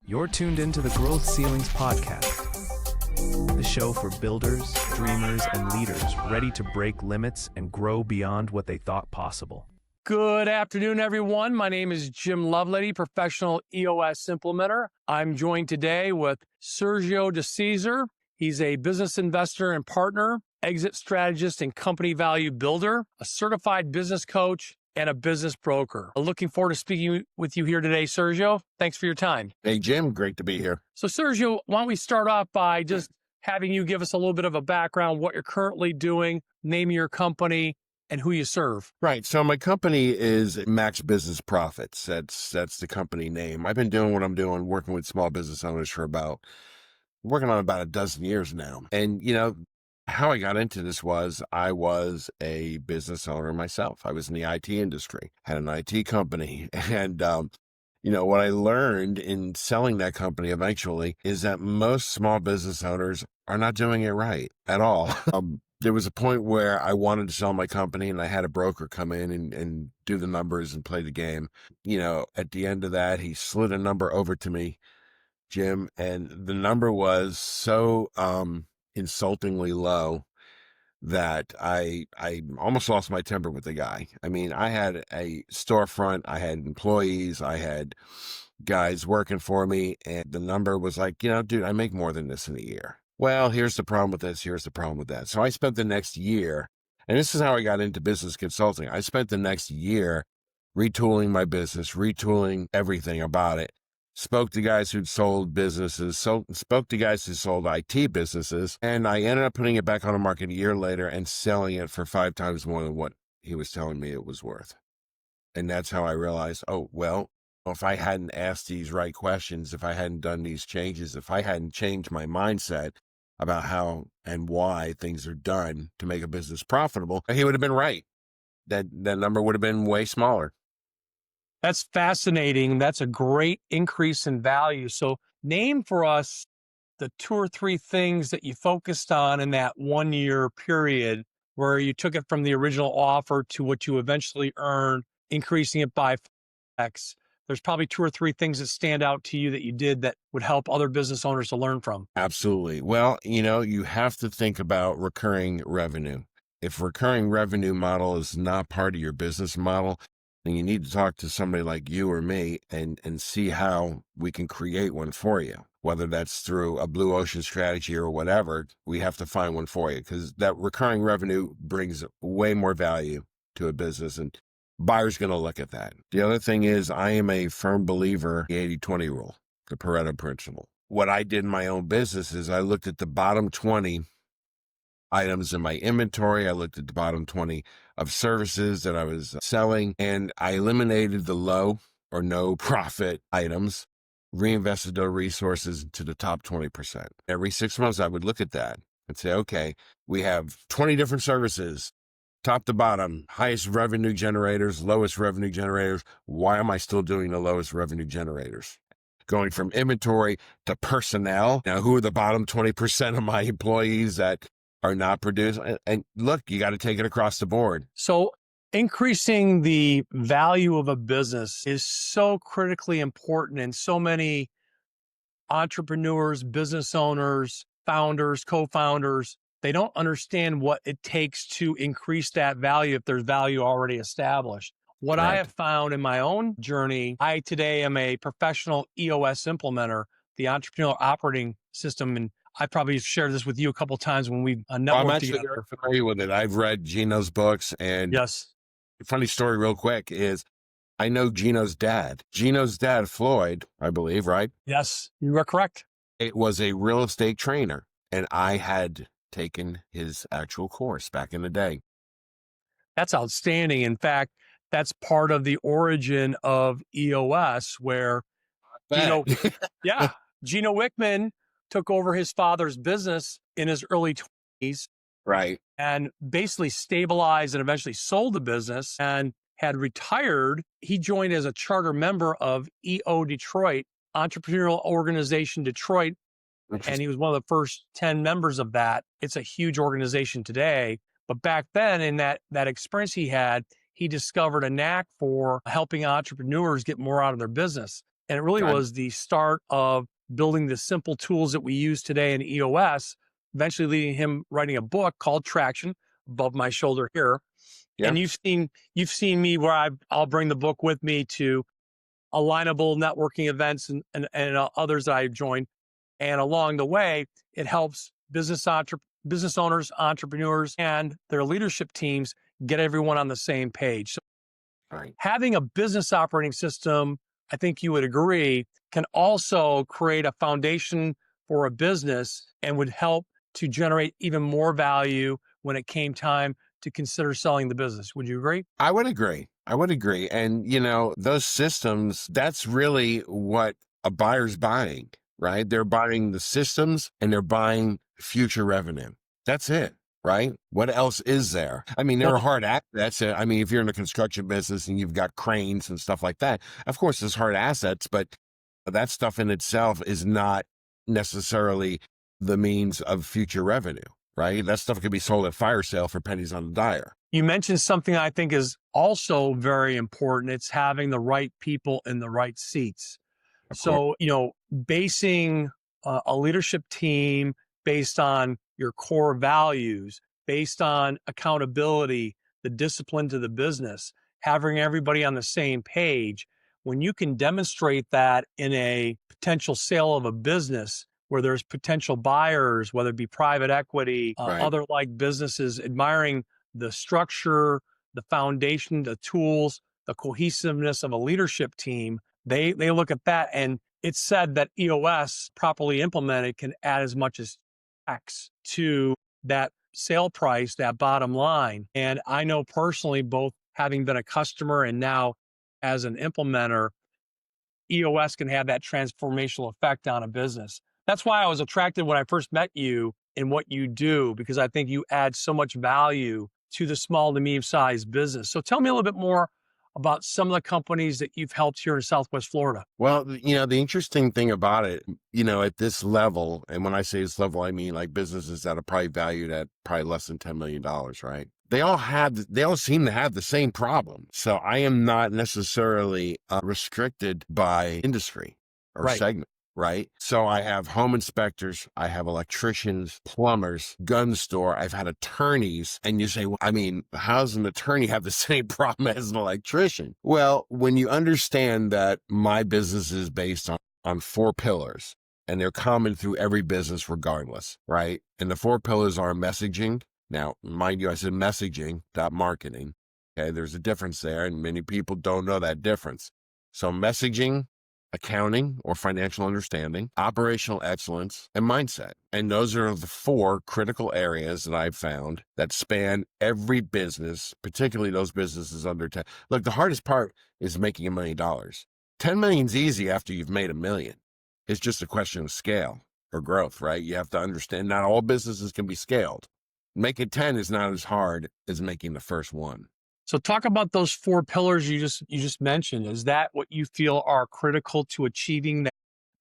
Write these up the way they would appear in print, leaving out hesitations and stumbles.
You're tuned into the Growth Ceilings podcast, the show for builders, dreamers, and leaders ready to break limits and grow beyond what they thought possible. Good afternoon, everyone. My name is Jim Lovelady, professional EOS implementer. I'm joined today with Sergio de Cesare. He's a business investor and partner, exit strategist and company value builder, a certified business coach, and a business broker. Looking forward to speaking with you here today, Sergio. Thanks for your time. Hey, Jim, great to be here. So, Sergio, why don't we start off by just having you give us a little bit of a background, what you're currently doing, name of your company, and who you serve. Right. So my company is Max Business Profits. That's the company name. I've been doing what I'm doing, working with small business owners for working on about a dozen years now. And, how I got into this was I was a business owner myself. I was in the IT industry, had an IT company. And, what I learned in selling that company eventually is that most small business owners are not doing it right at all. There was a point where I wanted to sell my company and I had a broker come in and do the numbers and play the game. At the end of that, he slid a number over to me, Jim, and the number was so insultingly low that I almost lost my temper with the guy. I mean, I had a storefront, I had employees, I had guys working for me, and the number was like, dude, I make more than this in a year. Well, here's the problem with this, here's the problem with that. So I spent the next year, and this is how I got into business consulting. I spent the next year retooling my business, retooling everything about it. Spoke to guys who'd sold businesses, spoke to guys who sold IT businesses, and I ended up putting it back on the market a year later and selling it for 5 times more than what he was telling me it was worth. And that's how I realized, if I hadn't asked these right questions, if I hadn't done these changes, if I hadn't changed my mindset about how and why things are done to make a business profitable, he would have been right. That number would have been way smaller. That's fascinating. That's a great increase in value. So name for us the 2 or 3 things that you focused on in that 1 year period where you took it from the original offer to what you eventually earned, increasing it by X. There's probably 2 or 3 things that stand out to you that you did that would help other business owners to learn from. Absolutely. Well, you have to think about recurring revenue. If recurring revenue model is not part of your business model, then you need to talk to somebody like you or me and see how we can create one for you. Whether that's through a blue ocean strategy or whatever, we have to find one for you because that recurring revenue brings way more value to a business and buyer's going to look at that. The other thing is I am a firm believer in the 80-20 rule, the Pareto principle. What I did in my own business is I looked at the bottom 20 items in my inventory. I looked at the bottom 20 of services that I was selling, and I eliminated the low or no profit items, reinvested those resources into the top 20%. Every 6 months, I would look at that and say, okay, we have 20 different services, top to bottom, highest revenue generators, lowest revenue generators. Why am I still doing the lowest revenue generators? Going from inventory to personnel. Now, who are the bottom 20% of my employees that are not producing? And look, you got to take it across the board. So increasing the value of a business is so critically important. And so many entrepreneurs, business owners, founders, co-founders, they don't understand what it takes to increase that value if there's value already established. What I have found in my own journey, I today am a professional EOS implementer, the entrepreneurial operating system. And I probably shared this with you a couple of times when we've networked I'm actually together. very familiar with it. I've read Gino's books, and Yes. funny story real quick is I know Gino's dad. Gino's dad, Floyd, I believe, right? Yes, you are correct. It was a real estate trainer, and I had taken his actual course back in the day. That's outstanding. In fact, that's part of the origin of EOS, where Gino Wickman took over his father's business in his early 20s. Right. And basically stabilized and eventually sold the business and had retired. He joined as a charter member of EO Detroit, Entrepreneurial Organization Detroit, and he was one of the first 10 members of that. It's a huge organization today. But back then, in that experience he had, he discovered a knack for helping entrepreneurs get more out of their business. And it really God, was the start of building the simple tools that we use today in EOS, eventually leading him writing a book called Traction, above my shoulder here. yeah, And you've seen me where I'll bring the book with me to alignable networking events and others that I've joined. And along the way, it helps business owners, entrepreneurs, and their leadership teams get everyone on the same page. So right. having a business operating system, I think you would agree, can also create a foundation for a business and would help to generate even more value when it came time to consider selling the business. Would you agree? I would agree. I would agree. And, those systems, that's really what a buyer's buying, right? They're buying the systems and they're buying future revenue. That's it, right? What else is there? I mean, there No, are hard assets. I mean, if you're in the construction business and you've got cranes and stuff like that, of course, there's hard assets, but that stuff in itself is not necessarily the means of future revenue, right? That stuff could be sold at fire sale for pennies on the dollar. you mentioned something I think is also very important. It's having the right people in the right seats. Of course. So, basing a leadership team based on your core values, based on accountability, the discipline to the business, having everybody on the same page, when you can demonstrate that in a potential sale of a business where there's potential buyers, whether it be private equity, Right. other like businesses admiring the structure, the foundation, the tools, the cohesiveness of a leadership team, they look at that, and it's said that EOS properly implemented can add as much as X to that sale price, that bottom line. And I know personally, both having been a customer and now as an implementer, EOS can have that transformational effect on a business. That's why I was attracted when I first met you in what you do, because I think you add so much value to the small to medium sized business. So tell me a little bit more about some of the companies that you've helped here in Southwest Florida. Well, the interesting thing about it, at this level, and when I say this level, I mean like businesses that are probably valued at probably less than $10 million, right? They all seem to have the same problem. So I am not necessarily restricted by industry or Right. segment. Right. So I have home inspectors, I have electricians, plumbers, gun store, I've had attorneys. And you say, well, I mean, how does an attorney have the same problem as an electrician? Well, when you understand that my business is based on four pillars and they're common through every business regardless, right? And the four pillars are messaging. Now, mind you, I said messaging, not marketing. Okay. There's a difference there. And many people don't know that difference. So messaging, accounting or financial understanding, operational excellence, and mindset. And those are the four critical areas that I've found that span every business, particularly those businesses under 10. Look, the hardest part is making $1 million. 10 million is easy after you've made $1 million. It's just a question of scale or growth, right? You have to understand not all businesses can be scaled. Making 10 is not as hard as making the first one. So talk about those four pillars you just mentioned. Is that what you feel are critical to achieving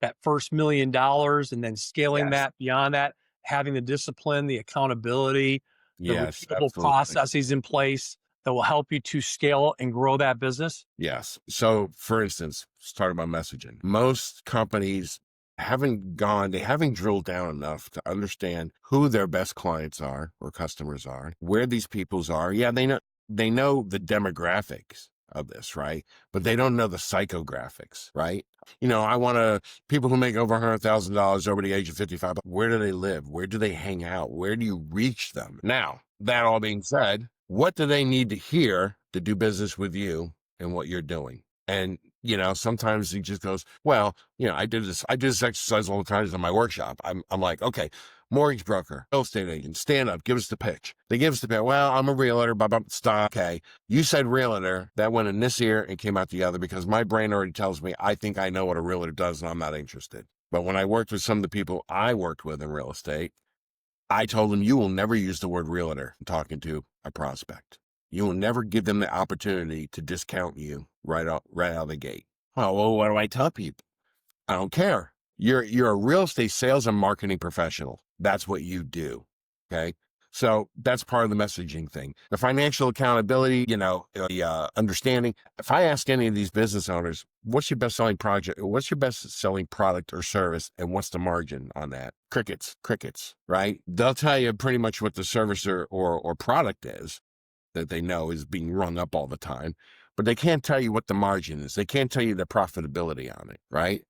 that first $1 million and then scaling Yes. that beyond that, having the discipline, the accountability, the Yes, repeatable absolutely. processes in place that will help you to scale and grow that business? Yes. So, for instance, let's talk about messaging. Most companies they haven't drilled down enough to understand who their best clients are or customers are, where these peoples are. Yeah, they know the demographics of this, right? But they don't know the psychographics, right? I want people who make over $100,000 over the age of 55. Where do they live? Where do they hang out? Where do you reach them? Now, that all being said, what do they need to hear to do business with you and what you're doing? And, sometimes he just goes, well, I do this exercise all the time in my workshop. I'm like, okay, mortgage broker, real estate agent, stand up, give us the pitch. They give us the pitch. Well, I'm a realtor, blah, blah, stop. Okay. You said realtor, that went in this ear and came out the other because my brain already tells me I think I know what a realtor does and I'm not interested. But when I worked with some of the people I worked with in real estate, I told them, you will never use the word realtor talking to a prospect. You will never give them the opportunity to discount you right out of the gate. Well, what do I tell people? I don't care. You're a real estate sales and marketing professional. That's what you do. Okay. So that's part of the messaging thing. The financial accountability, the understanding. If I ask any of these business owners, what's your best selling project? What's your best selling product or service? And what's the margin on that? Crickets, right? They'll tell you pretty much what the service or product is that they know is being rung up all the time, but they can't tell you what the margin is. They can't tell you the profitability on it, right?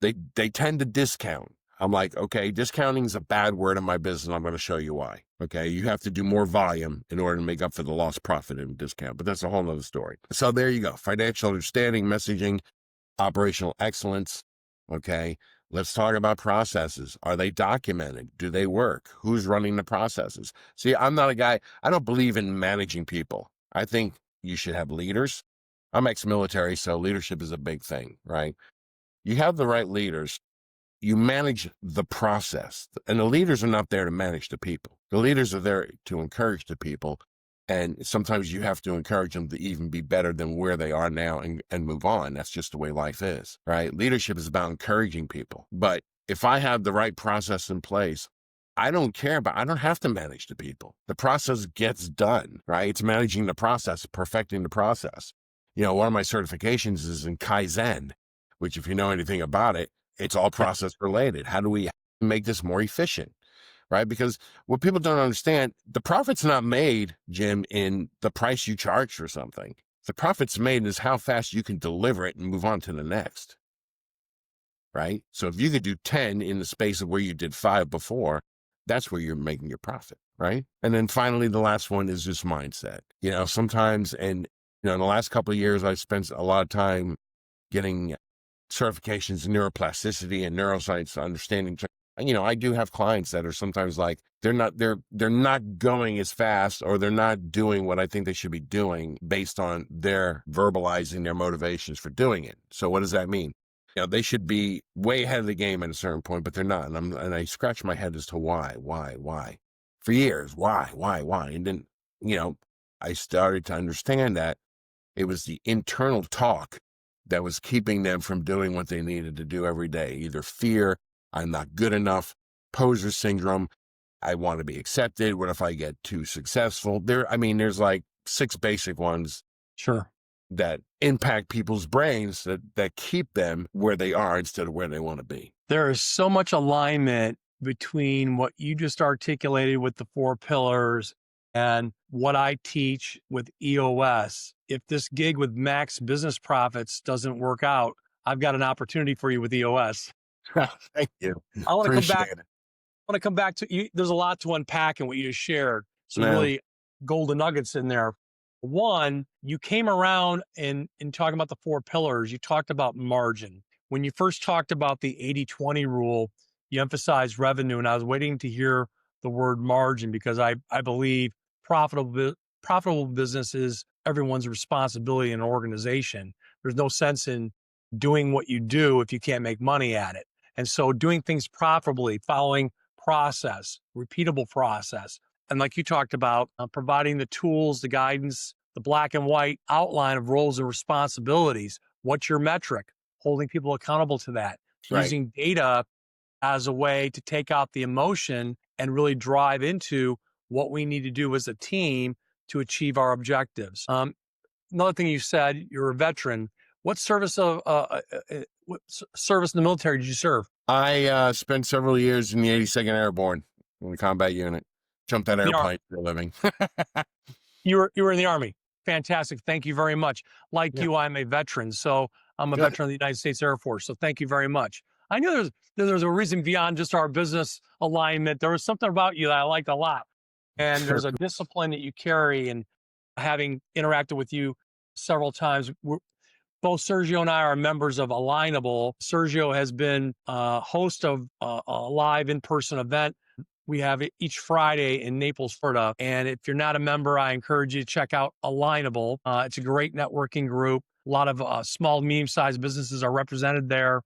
They tend to discount. I'm like, okay, discounting is a bad word in my business. I'm going to show you why. Okay. You have to do more volume in order to make up for the lost profit and discount, but that's a whole nother story. So there you go. Financial understanding, messaging, operational excellence. Okay. Let's talk about processes. Are they documented? Do they work? Who's running the processes? See, I'm not a guy, I don't believe in managing people. I think you should have leaders. I'm ex-military, so leadership is a big thing, right? You have the right leaders. You manage the process, and the leaders are not there to manage the people. The leaders are there to encourage the people. And sometimes you have to encourage them to even be better than where they are now and move on. That's just the way life is, right? Leadership is about encouraging people. But if I have the right process in place, I don't have to manage the people. The process gets done, right? It's managing the process, perfecting the process. One of my certifications is in Kaizen, which if you know anything about it, it's all process related. How do we make this more efficient, right? Because what people don't understand, the profit's not made, Jim, in the price you charge for something. The profit's made is how fast you can deliver it and move on to the next, right? So if you could do 10 in the space of where you did 5 before, that's where you're making your profit, right? And then finally, the last one is just mindset. Sometimes, and in the last couple of years, I've spent a lot of time getting certifications in neuroplasticity and neuroscience understanding. I do have clients that are sometimes like, they're not going as fast, or they're not doing what I think they should be doing based on their verbalizing their motivations for doing it. So what does that mean? They should be way ahead of the game at a certain point, but they're not. And I scratch my head as to why for years, why? And then, I started to understand that it was the internal talk that was keeping them from doing what they needed to do every day. Either fear, I'm not good enough, poser syndrome, I want to be accepted. What if I get too successful? There's like 6 basic ones. Sure. That impact people's brains that keep them where they are instead of where they want to be. There is so much alignment between what you just articulated with the 4 pillars and what I teach with EOS. If this gig with Max Business Profits doesn't work out, I've got an opportunity for you with EOS. Thank you. I want to come back. Appreciate it. I want to come back to you. There's a lot to unpack in what you just shared. Some Yeah. really golden nuggets in there. One, you came around in talking about the 4 pillars. You talked about margin. When you first talked about the 80-20 rule, you emphasized revenue, and I was waiting to hear the word margin because I believe profitable business is everyone's responsibility in an organization. There's no sense in doing what you do if you can't make money at it. And so doing things profitably, following process, repeatable process. And like you talked about, providing the tools, the guidance, the black and white outline of roles and responsibilities. What's your metric? Holding people accountable to that. Right. Using data as a way to take out the emotion and really drive into what we need to do as a team to achieve our objectives. Another thing you said, you're a veteran. What service what service in the military did you serve? I spent several years in the 82nd Airborne in the combat unit. Jumped that The airplane for a living. You were in the Army. Fantastic. Thank you very much. Like Yeah. you, I'm a veteran. So I'm a Good. veteran of the United States Air Force. So thank you very much. I knew there's a reason beyond just our business alignment. There was something about you that I liked a lot. And there's a discipline that you carry, and having interacted with you several times, both Sergio and I are members of Alignable. Sergio has been host of a live in-person event we have it each Friday in Naples, Florida. And if you're not a member, I encourage you to check out Alignable. It's a great networking group. A lot of small, medium-sized businesses are represented there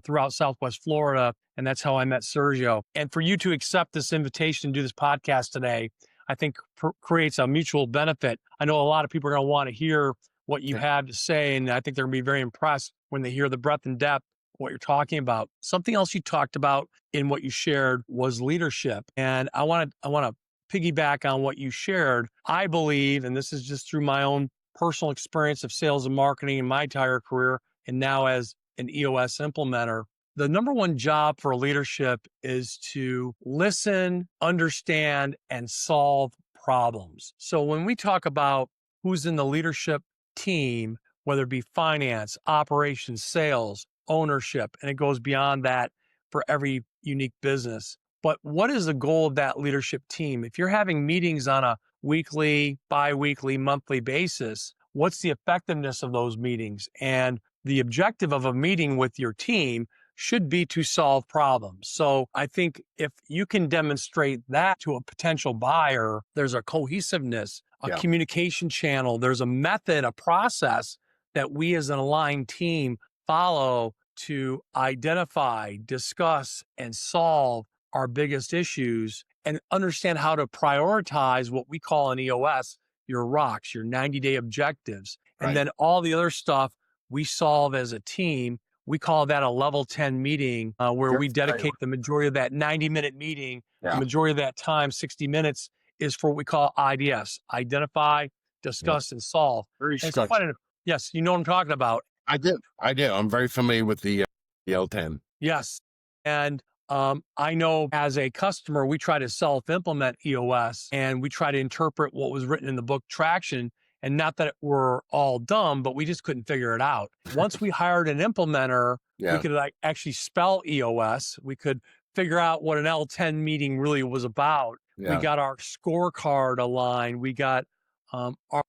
throughout Southwest Florida. And that's how I met Sergio. And for you to accept this invitation to do this podcast today, I think creates a mutual benefit. I know a lot of people are going to want to hear what you have to say, and I think they're going to be very impressed when they hear the breadth and depth of what you're talking about. Something else you talked about in what you shared was leadership. And I want to piggyback on what you shared, I believe, and this is just through my own personal experience of sales and marketing in my entire career, and now as an EOS implementer, the number one job for leadership is to listen, understand, and solve problems. So when we talk about who's in the leadership team, whether it be finance, operations, sales, ownership, and it goes beyond that for every unique business. But what is the goal of that leadership team? If you're having meetings on a weekly, bi-weekly, monthly basis, what's the effectiveness of those meetings? And the objective of a meeting with your team should be to solve problems. So I think if you can demonstrate that to a potential buyer, there's a cohesiveness, a communication channel, there's a method, a process that we as an aligned team follow to identify, discuss, and solve our biggest issues and understand how to prioritize what we call in EOS, your rocks, your 90-day objectives. And then all the other stuff we solve as a team. We call that a level 10 meeting where we dedicate the majority of that 90-minute meeting, the majority of that time, 60 minutes, is for what we call IDS, identify, discuss, and solve. Very And structured. yes, you know what I'm talking about. I do. I'm very familiar with the L10. Yes. And I know as a customer, we try to self-implement EOS and we try to interpret what was written in the book Traction. And not that we're all dumb, but we just couldn't figure it out. Once we hired an implementer, we could actually spell EOS. We could figure out what an L10 meeting really was about. We got our scorecard aligned. We got our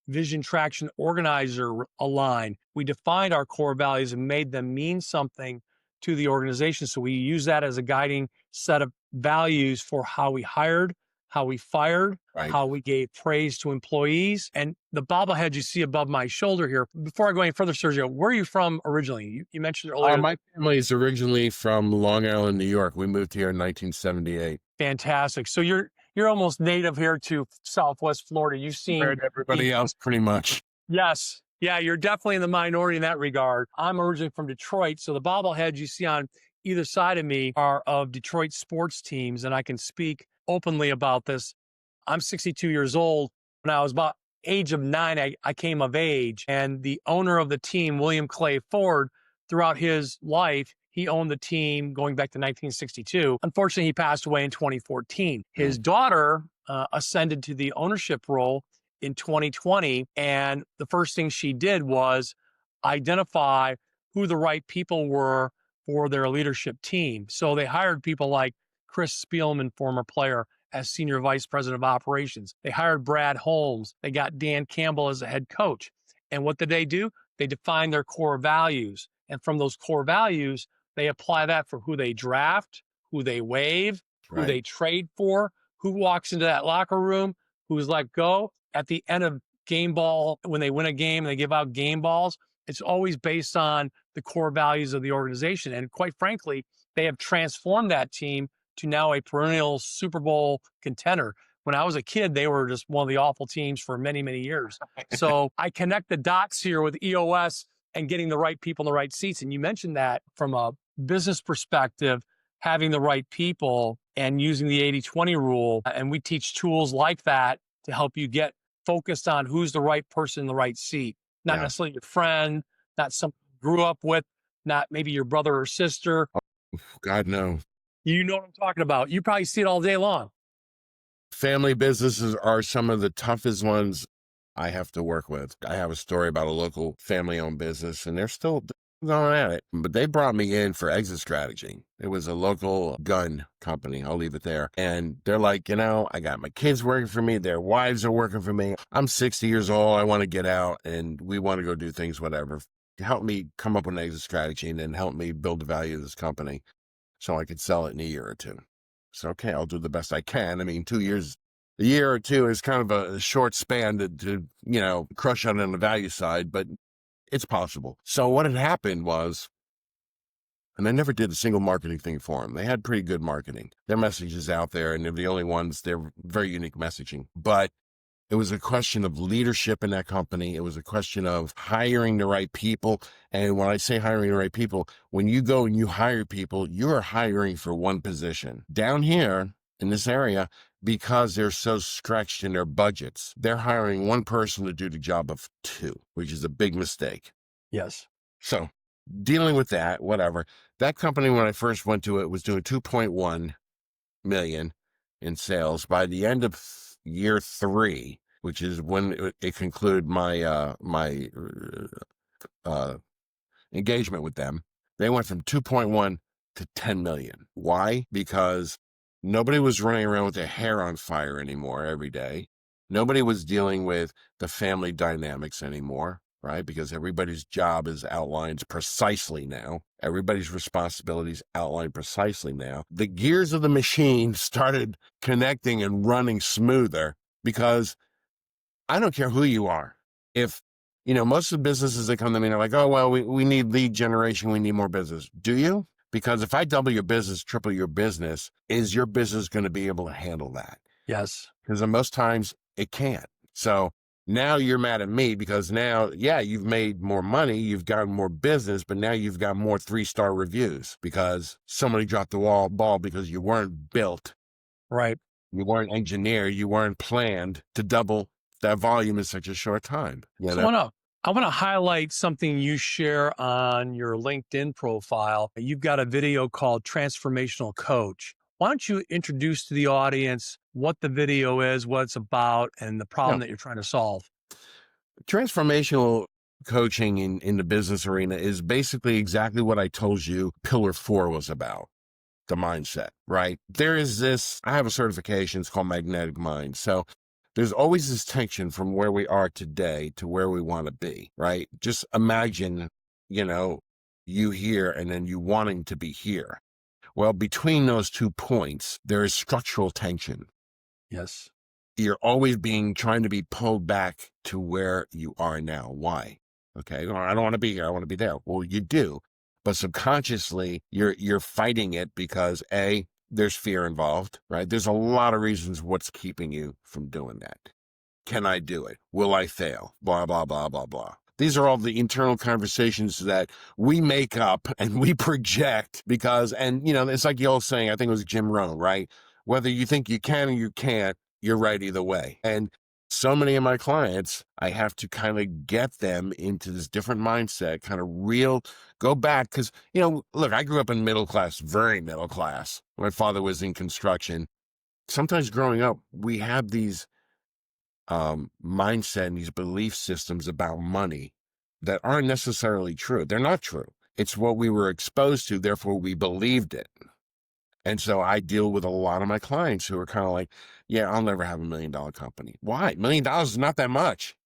vision traction organizer aligned. We defined our core values and made them mean something to the organization. So we use that as a guiding set of values for how we hired, how we fired, how we gave praise to employees. And the bobblehead you see above my shoulder here, before I go any further, Sergio, where are you from originally? You mentioned earlier. My family is originally from Long Island, New York. We moved here in 1978. Fantastic. So you're almost native here to Southwest Florida. You've seen everybody else pretty much. Yes. Yeah, you're definitely in the minority in that regard. I'm originally from Detroit. So the bobbleheads you see on either side of me are of Detroit sports teams. And I can speak openly about this. I'm 62 years old. When I was about age of 9, I came of age. And the owner of the team, William Clay Ford, throughout his life, he owned the team going back to 1962. Unfortunately, he passed away in 2014. His daughter ascended to the ownership role in 2020. And the first thing she did was identify who the right people were for their leadership team. So they hired people like Chris Spielman, former player, as senior vice president of operations. They hired Brad Holmes. They got Dan Campbell as a head coach. And what did they do? They defined their core values. And from those core values, they apply that for who they draft, who they waive, who they trade for, who walks into that locker room, who's let go. At the end of game ball, when they win a game and they give out game balls, it's always based on the core values of the organization. And quite frankly, they have transformed that team to now a perennial Super Bowl contender. When I was a kid, they were just one of the awful teams for many, many years. So I connect the dots here with EOS and getting the right people in the right seats. And you mentioned that from a business perspective, having the right people and using the 80-20 rule. And we teach tools like that to help you get focused on who's the right person in the right seat. Not necessarily your friend, not someone you grew up with, not maybe your brother or sister. Oh, God, no. You know what I'm talking about. You probably see it all day long. Family businesses are some of the toughest ones I have to work with. I have a story about a local family-owned business, and they're still going at it. But they brought me in for exit strategy. It was a local gun company. I'll leave it there. And they're like, I got my kids working for me. Their wives are working for me. I'm 60 years old. I want to get out, and we want to go do things, whatever. Help me come up with an exit strategy and then help me build the value of this company so I could sell it in a year or two. So, okay, I'll do the best I can. I mean, 2 years, a year or two is kind of a short span to crush on the value side, but it's possible. So what had happened was, and I never did a single marketing thing for them. They had pretty good marketing. Their message is out there, and they're the only ones, they're very unique messaging. But it was a question of leadership in that company. It was a question of hiring the right people. And when I say hiring the right people, when you go and you hire people, you're hiring for one position. Down here in this area, because they're so stretched in their budgets, they're hiring one person to do the job of two, which is a big mistake. Yes. So dealing with that, whatever. That company, when I first went to it, was doing 2.1 million in sales. By the end of year 3, which is when it concluded my engagement with them, they went from 2.1 to 10 million. Why? Because nobody was running around with their hair on fire anymore every day. Nobody was dealing with the family dynamics anymore, right? Because everybody's job is outlined precisely now. Everybody's responsibilities outlined precisely now. The gears of the machine started connecting and running smoother because I don't care who you are. If, most of the businesses that come to me are like, oh, well, we need lead generation. We need more business. Do you? Because if I double your business, triple your business, is your business going to be able to handle that? Yes. Because most times it can't. So now you're mad at me because now, yeah, you've made more money, you've gotten more business, but now you've got more 3-star reviews because somebody dropped the ball because you weren't built. Right. You weren't engineered. You weren't planned to double that volume in such a short time. So I want to highlight something you share on your LinkedIn profile. You've got a video called Transformational Coach. Why don't you introduce to the audience what the video is, what it's about, and the problem that you're trying to solve? Transformational coaching in the business arena is basically exactly what I told you Pillar 4 was about. The mindset, right? There is this, I have a certification, it's called Magnetic Mind. So there's always this tension from where we are today to where we want to be, right? Just imagine, you here and then you wanting to be here. Well, between those 2 points, there is structural tension. Yes. You're always trying to be pulled back to where you are now. Why? Okay. Well, I don't want to be here. I want to be there. Well, you do. But subconsciously, you're fighting it because there's fear involved, right? There's a lot of reasons what's keeping you from doing that. Can I do it? Will I fail? Blah, blah, blah, blah, blah. These are all the internal conversations that we make up and we project because, it's like the old saying, I think it was Jim Rohn, right? Whether you think you can or you can't, you're right either way. And so many of my clients, I have to kind of get them into this different mindset, kind of go back. Because, look, I grew up in middle class, very middle class. My father was in construction. Sometimes growing up, we have these mindset and these belief systems about money that aren't necessarily true. They're not true. It's what we were exposed to, therefore we believed it. And so I deal with a lot of my clients who are kind of like, yeah, I'll never have $1 million company. Why? $1 million is not that much.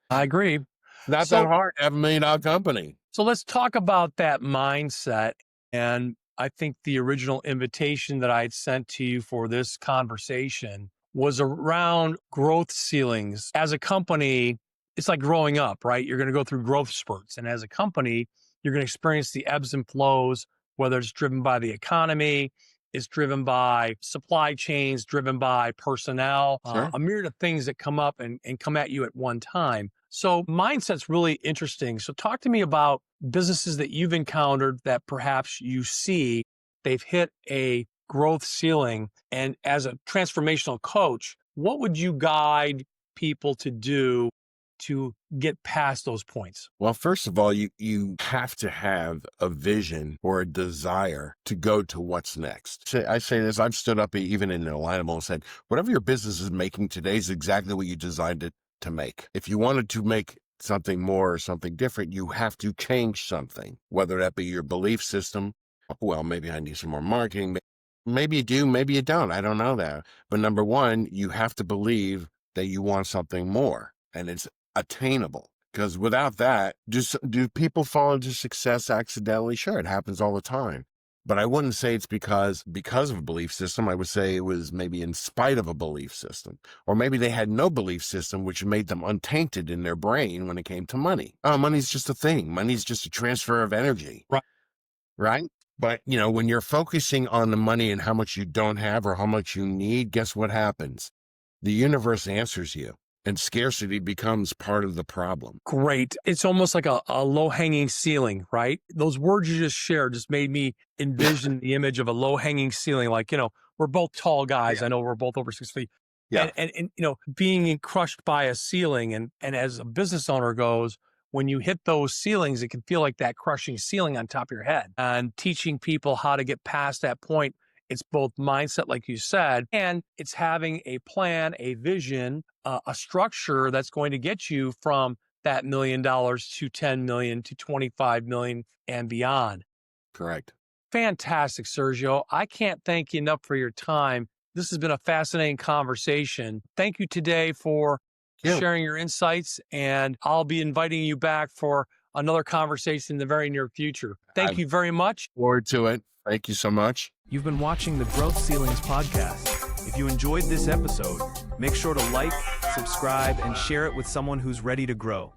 I agree. Not that hard to have $1 million company. So let's talk about that mindset. And I think the original invitation that I had sent to you for this conversation was around growth ceilings. As a company, it's like growing up, right? You're going to go through growth spurts. And as a company, you're going to experience the ebbs and flows, whether it's driven by the economy, it's driven by supply chains, driven by personnel, Sure. a myriad of things that come up and come at you at one time. So mindset's really interesting. So talk to me about businesses that you've encountered that perhaps you see they've hit a growth ceiling. And as a transformational coach, what would you guide people to do to get past those points? Well, first of all, you have to have a vision or a desire to go to what's next. I say this, I've stood up even in Alignable and said, whatever your business is making today is exactly what you designed it to make. If you wanted to make something more or something different, you have to change something, whether that be your belief system. Well, maybe I need some more marketing. Maybe you do, maybe you don't. I don't know that. But number one, you have to believe that you want something more and it's attainable. Because without that, do people fall into success accidentally? Sure, it happens all the time. But I wouldn't say it's because of a belief system. I would say it was maybe in spite of a belief system. Or maybe they had no belief system, which made them untainted in their brain when it came to money. Oh, money's just a thing. Money's just a transfer of energy. Right? But, when you're focusing on the money and how much you don't have or how much you need, guess what happens? The universe answers you. And scarcity becomes part of the problem. Great. It's almost like a low-hanging ceiling, right? Those words you just shared just made me envision the image of a low-hanging ceiling. Like, we're both tall guys. Yeah. I know we're both over 6 feet. Yeah. And being crushed by a ceiling, and as a business owner goes, when you hit those ceilings, it can feel like that crushing ceiling on top of your head. And teaching people how to get past that point, it's both mindset, like you said, and it's having a plan, a vision, a structure that's going to get you from that $1 million to 10 million to 25 million and beyond. Correct. Fantastic, Sergio. I can't thank you enough for your time. This has been a fascinating conversation. Thank you today for sharing your insights, and I'll be inviting you back for another conversation in the very near future. Thank you very much. Forward to it. Thank you so much. You've been watching the Growth Ceilings podcast. If you enjoyed this episode, make sure to like, subscribe, and share it with someone who's ready to grow.